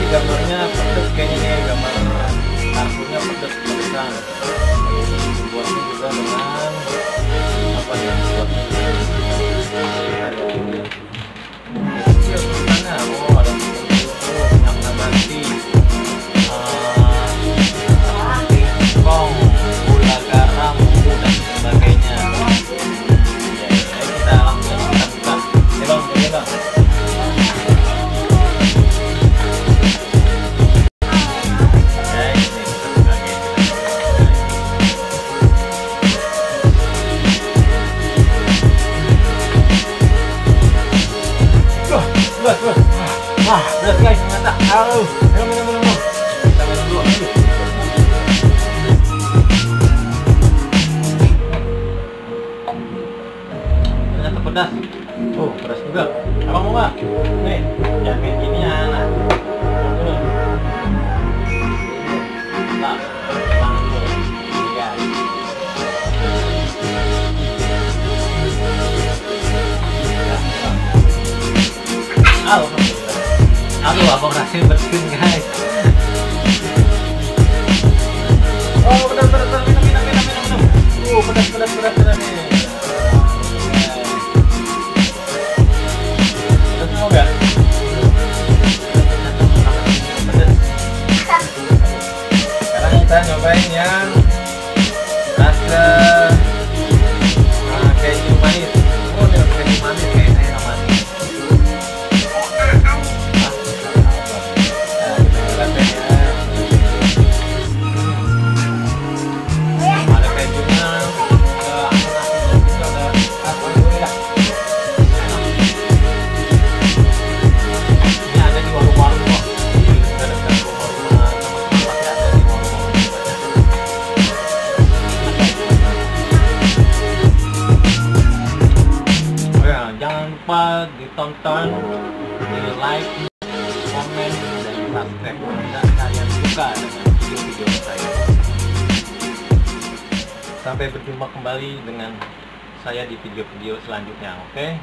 Gambarnya pedes kayaknya nih, gambar kartunya pedes tulisan. Buatnya juga dengan apa ya, buatnya tulisannya, oh ada minyak nabati, kong, gula, garam, bumbu dan sebagainya. Ya, kita langsung kita buka. Bang, ini bang. Wah, berat guys, ternyata. Minum. Kita minum dulu. Ternyata pedas. Oh, pedas juga. Abang mau nggak? Nih, jangan kayak gini ya, nah. Aduh, abang rasain bersin guys. Oh, pedas, minum. Pedas nih. Pedas mau nggak? Pedas. Sekarang kita nyobain yang rasa keju manis. Oh, ini keju manis kayaknya enak manis. Jangan lupa ditonton, di like, komen, dan subscribe jika kalian suka dengan video-video saya. Sampai berjumpa kembali dengan saya di video-video selanjutnya, oke?